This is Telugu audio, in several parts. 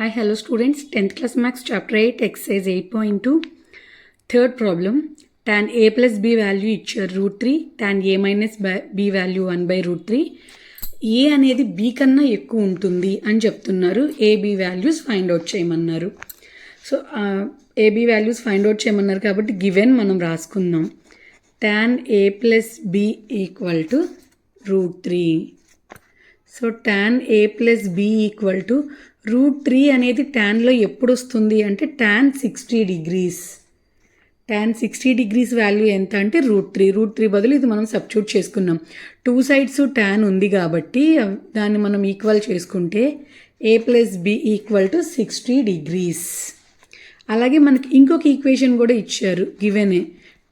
Hi, hello students. 10th class maths chapter 8 exercise 8.2 third problem. Tan a plus b value ఇచ్చారు √3, tan a minus b value 1/√3. a అనేది b కన్నా ఎక్కువ ఉంటుంది అని చెప్తున్నారు. a b values find out చేయమన్నారు. So a b values find out చేయమన్నారు కాబట్టి గివెన్ మనం రాసుకుందాం. tan a plus b equal to √3. So tan a plus b equal to √3 అనేది ట్యాన్లో ఎప్పుడు వస్తుంది అంటే tan 60 degrees. tan 60 degrees value ఎంత అంటే √3 బదులు ఇది మనం సబ్స్టిట్యూట్ చేసుకున్నాం. టూ సైడ్స్ tan ఉంది కాబట్టి దాన్ని మనం ఈక్వల్ చేసుకుంటే a plus b equal to 60 degrees. అలాగే మనకి ఇంకొక ఈక్వేషన్ కూడా ఇచ్చారు గివెనే,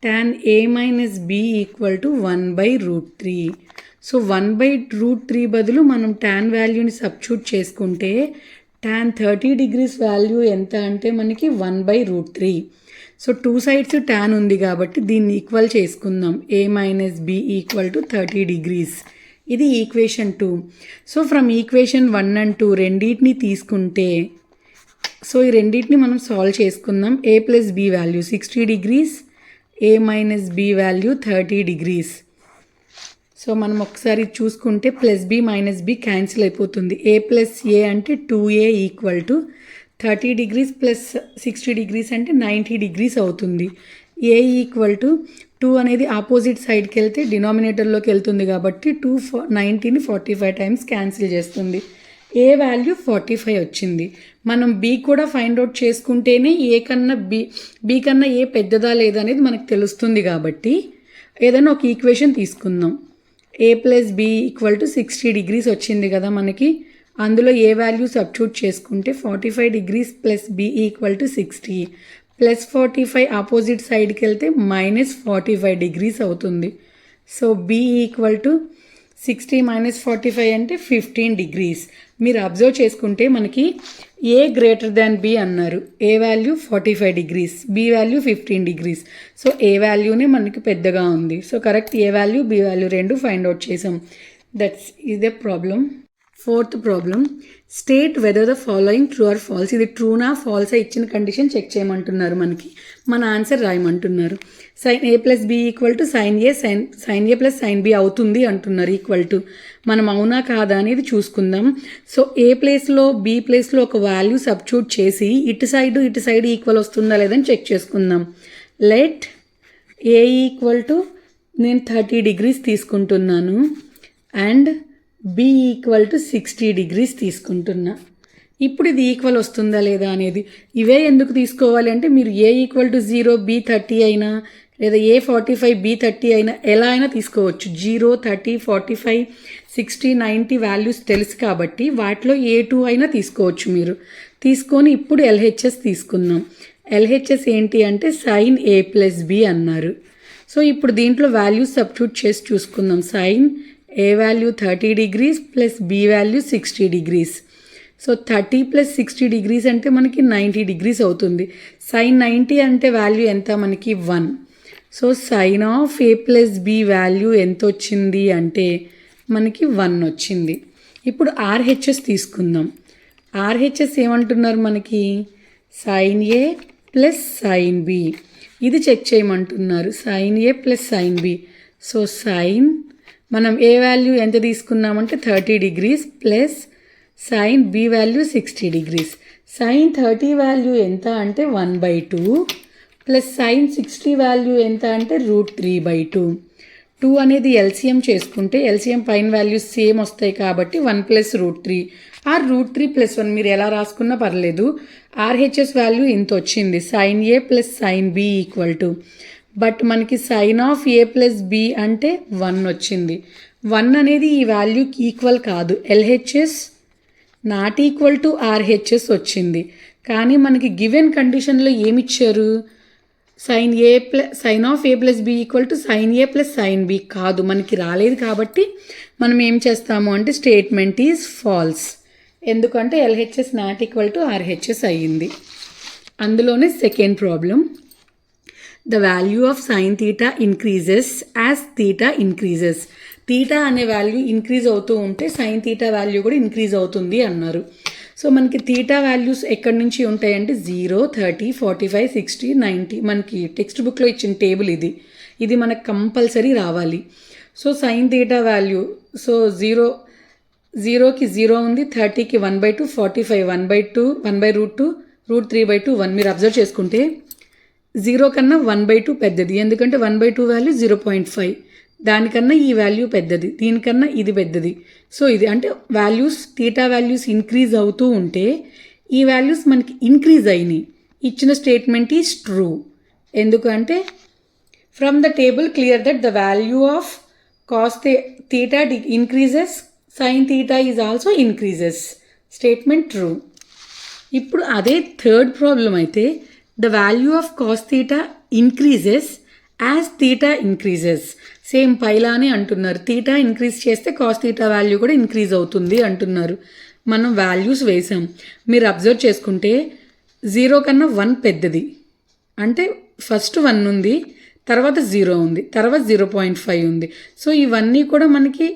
tan a minus b equal to 1/√3. So 1/√3 బదులు మనం tan వాల్యూని సబ్స్టిట్యూట్ చేసుకుంటే tan 30 degrees వాల్యూ ఎంత అంటే మనకి 1/√3. సో టూ సైడ్స్ tan ఉంది కాబట్టి దీన్ని ఈక్వల్ చేసుకుందాం. a minus b equal to 30 degrees. ఇది equation 2. So from equation 1 and 2 రెండింటిని తీసుకుంటే సో ఈ రెండింటిని మనం సాల్వ్ చేసుకుందాం. a plus b value 60 degrees, a minus b వాల్యూ 30 degrees. సో మనం ఒకసారి చూసుకుంటే plus B minus B cancel అయిపోతుంది. ఏ ప్లస్ ఏ అంటే 2a equal to 30 degrees plus 60 degrees అంటే 90 degrees అవుతుంది. ఏ ఈక్వల్ టు 2 అనేది ఆపోజిట్ సైడ్కి వెళ్తే డినామినేటర్లోకి వెళ్తుంది కాబట్టి 90ని 45 టైమ్స్ క్యాన్సిల్ చేస్తుంది. ఏ వాల్యూ 45 వచ్చింది. మనం బి కూడా ఫైండ్ అవుట్ చేసుకుంటేనే ఏ కన్నా బి కన్నా ఏ పెద్దదా లేదా అనేది మనకు తెలుస్తుంది కాబట్టి ఏదైనా ఒక ఈక్వేషన్ తీసుకుందాం. a plus b equal to 60 degrees వచ్చింది కదా మనకి. అందులో ఏ వాల్యూ సబ్స్టిట్యూట్ చేసుకుంటే 45 degrees plus b equal to 60 plus 45 opposite సైడ్కి వెళ్తే -45 degrees అవుతుంది. సో b ఈక్వల్ టు 60 - 45 అంటే 15 degrees. మీరు అబ్జర్వ్ చేసుకుంటే మనకి a గ్రేటర్ దాన్ b అన్నారు. a value 45 degrees, b value 15 degrees. So a వాల్యూనే మనకి పెద్దగా ఉంది. So correct a value b value రెండు ఫైండ్ అవుట్ చేసాం. దట్స్ ఇదే problem. Fourth problem, state whether the following true or false. ఇది ట్రూనా ఫాల్సా ఇచ్చిన కండిషన్ చెక్ చేయమంటున్నారు. మనకి మన ఆన్సర్ రాయమంటున్నారు. sin a plus b equal to sin a plus sin b అవుతుంది అంటున్నారు. ఈక్వల్ టు మనం అవునా కాదా అనేది చూసుకుందాం. సో ఏ ప్లేస్లో బి ప్లేస్లో ఒక వాల్యూ సబ్స్టిట్యూట్ చేసి ఇటు సైడ్ ఈక్వల్ వస్తుందా లేదని చెక్ చేసుకుందాం. లెట్ ఏ ఈక్వల్ టు నేను 30 degrees తీసుకుంటున్నాను and b equal to 60 degrees తీసుకుంటున్నా. ఇప్పుడు ఇది ఈక్వల్ వస్తుందా లేదా అనేది ఇవే ఎందుకు తీసుకోవాలి అంటే మీరు a ఈక్వల్ టు 0 b 30 అయినా లేదా a 45 b 30 అయినా ఎలా అయినా తీసుకోవచ్చు. 0 30 45 60 90 వాల్యూస్ తెలుసు కాబట్టి వాటిలో ఏ2 అయినా తీసుకోవచ్చు. మీరు తీసుకొని ఇప్పుడు LHS తీసుకుందాం. LHS ఏంటి అంటే sin a plus b అన్నారు. సో ఇప్పుడు దీంట్లో వాల్యూస్ సబ్స్టిట్యూట్ చేసి చూసుకుందాం. sin a value 30 degrees plus b value 60 degrees. So 30 plus 60 degrees అంటే మనకి 90 degrees అవుతుంది. sin 90 అంటే వాల్యూ ఎంత మనకి 1. So sin of a plus b value ఎంత వచ్చింది అంటే మనకి 1 వచ్చింది. ఇప్పుడు RHS తీసుకుందాం. RHS ఏమంటున్నారు మనకి sin a plus sin b. ఇది చెక్ చేయమంటున్నారు. sin a plus sin b. So sin మనం ఏ వాల్యూ ఎంత తీసుకున్నామంటే 30 degrees plus sin b value 60 degrees. sin 30 value ఎంత అంటే 1/2 ప్లస్ sin 60 వాల్యూ ఎంత అంటే √3/2. 2 అనేది LCM చేసుకుంటే LCM పైన వాల్యూస్ సేమ్ వస్తాయి కాబట్టి 1 ప్లస్ √3 ఆర్ √3 ప్లస్ 1 మీరు ఎలా రాసుకున్నా పర్లేదు. RHS వాల్యూ ఇంత వచ్చింది. sin a plus sin b equal to but మనకి sin of a plus b అంటే 1 వచ్చింది. 1 అనేది ఈ వాల్యూకి ఈక్వల్ కాదు. LHS not equal to RHS వచ్చింది. కానీ మనకి గివెన్ కండిషన్లో ఏమిచ్చారు? sin of a plus b equal to sin a plus sin b కాదు, మనకి రాలేదు. కాబట్టి మనం ఏం చేస్తాము అంటే స్టేట్మెంట్ ఈజ్ ఫాల్స్. ఎందుకంటే LHS not equal to RHS అయ్యింది. అందులోనే second problem, the value of sin theta increases as theta increases. theta అనే వాల్యూ ఇంక్రీజ్ అవుతూ ఉంటే sin theta వాల్యూ కూడా ఇంక్రీజ్ అవుతుంది అన్నారు. సో మనకి తీటా వాల్యూస్ ఎక్కడి నుంచి ఉంటాయంటే 0, 30, 45, 60, 90. మనకి టెక్స్ట్ బుక్లో ఇచ్చిన టేబుల్ ఇది మనకు కంపల్సరీ రావాలి. So sine theta value, so 0కి 0 ఉంది, 30కి 1/2, 45 1/2, 1/√2, √3/2 1. మీరు అబ్జర్వ్ చేసుకుంటే 0 కన్నా 1/2 పెద్దది, ఎందుకంటే 1/2 వాల్యూ 0.5. దానికన్నా ఈ వాల్యూ పెద్దది, దీనికన్నా ఇది పెద్దది. సో ఇది అంటే వాల్యూస్, తీటా వాల్యూస్ ఇంక్రీజ్ అవుతూ ఉంటే ఈ వాల్యూస్ మనకి ఇంక్రీజ్ అయినాయి. ఇచ్చిన స్టేట్మెంట్ ఈజ్ ట్రూ. ఎందుకంటే from the table clear that the value of cos theta increases, sine theta is also increases. Statement true. ఇప్పుడు అదే థర్డ్ ప్రాబ్లం అయితే the value of cos theta increases as theta increases. Same పైలానే అంటున్నారు, తీటా ఇంక్రీజ్ చేస్తే కాస్ తీటా వాల్యూ కూడా ఇంక్రీజ్ అవుతుంది అంటున్నారు. మనం వాల్యూస్ వేసాం, మీరు అబ్జర్వ్ చేసుకుంటే 0 కన్నా 1 పెద్దది, అంటే ఫస్ట్ 1 ఉంది, తర్వాత 0 ఉంది, తర్వాత 0.5 ఉంది. సో ఇవన్నీ కూడా మనకి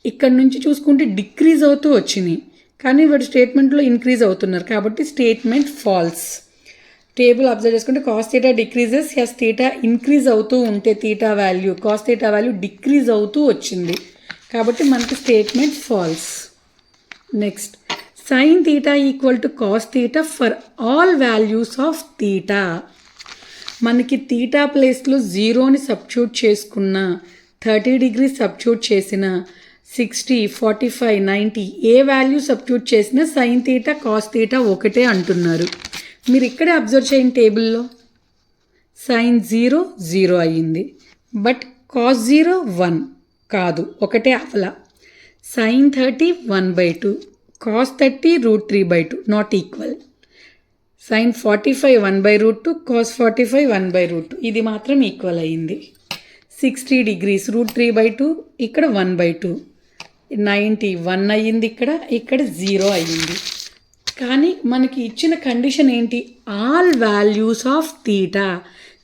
ఇక్కడ నుంచి చూసుకుంటే డిక్రీజ్ అవుతూ వచ్చినాయి, కానీ వాడు స్టేట్మెంట్లో ఇంక్రీజ్ అవుతున్నారు కాబట్టి స్టేట్మెంట్ ఫాల్స్. టేబుల్ అబ్జర్వ్ చేసుకుంటే cos theta decreases, as theta increase అవుతూ ఉంటే theta value, cos theta value decrease అవుతూ వచ్చింది కాబట్టి మనకి statement false. Next, sine theta equal to cos theta for all values of theta. మనకి తీటా ప్లేస్లో 0ని సబ్స్టిట్యూట్ చేసుకున్న, 30 డిగ్రీ సబ్స్టిట్యూట్ చేసిన, 60, 45, 90 ఏ వాల్యూ సబ్స్టిట్యూట్ చేసినా సైన్ తీటా కాస్ తీటా ఒకటే అంటున్నారు. మీరు ఇక్కడే అబ్జర్వ్ చేయండి, టేబుల్లో సైన్ 0 0 అయ్యింది, బట్ కాస్ 0 1 కాదు, ఒకటే అవలా. Sine 30 1/2, cos 30 √3/2 not equal. Sine 45 1/√2, cos 45 1/√2 ఇది మాత్రం ఈక్వల్ అయ్యింది. 60 డిగ్రీస్ √3/2, ఇక్కడ 1/2, 90 1 అయ్యింది, ఇక్కడ 0 అయ్యింది. కానీ మనకి ఇచ్చిన కండిషన్ ఏంటి? All values of theta.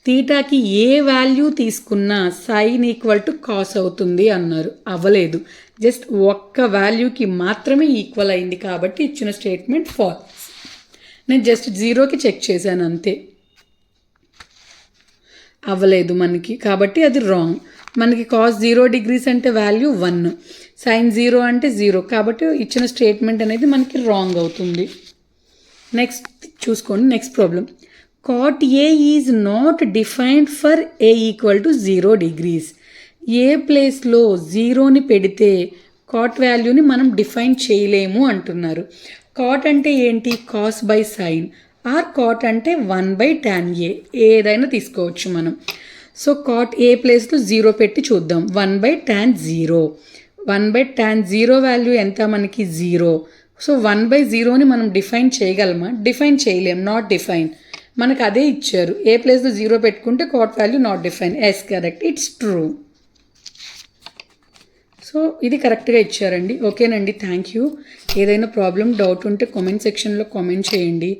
తీటాకి ఏ వాల్యూ తీసుకున్నా సైన్ ఈక్వల్ టు కాస్ అవుతుంది అన్నారు, అవ్వలేదు. జస్ట్ ఒక్క వాల్యూకి మాత్రమే ఈక్వల్ అయింది కాబట్టి ఇచ్చిన స్టేట్మెంట్ ఫాల్స్. నేను జస్ట్ 0కి చెక్ చేశాను అంతే, అవ్వలేదు మనకి, కాబట్టి అది రాంగ్. మనకి కాస్ 0 డిగ్రీస్ అంటే వాల్యూ 1, సైన్ 0 అంటే 0, కాబట్టి ఇచ్చిన స్టేట్మెంట్ అనేది మనకి రాంగ్ అవుతుంది. నెక్స్ట్ చూసుకోండి, next problem. Cot A is not defined for A equal to 0 degrees. A ప్లేస్లో 0ని పెడితే కాట్ వాల్యూని మనం డిఫైన్ చేయలేము అంటున్నారు. కాట్ అంటే ఏంటి? Cos by sine, or cot అంటే 1/tan A, ఏదైనా తీసుకోవచ్చు మనం. సో కాట్ ఏ ప్లేస్లో 0 పెట్టి చూద్దాం. 1/tan 0, 1/tan 0 వాల్యూ ఎంత మనకి? 0. సో 1/0ని మనం డిఫైన్ చేయగలమా? డిఫైన్ చేయలేం, నాట్ డిఫైన్. మనకు అదే ఇచ్చారు, ఏ ప్లేస్లో 0 పెట్టుకుంటే cot value not define. Yes correct, it's true. So ఇది కరెక్ట్గా ఇచ్చారండి. ఓకేనండి, థ్యాంక్ యూ. ఏదైనా ప్రాబ్లం, డౌట్ ఉంటే కామెంట్ సెక్షన్లో కామెంట్ చేయండి.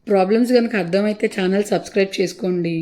ప్రాబ్లమ్స్ కనుక అర్థమైతే ఛానల్ సబ్స్క్రైబ్ చేసుకోండి.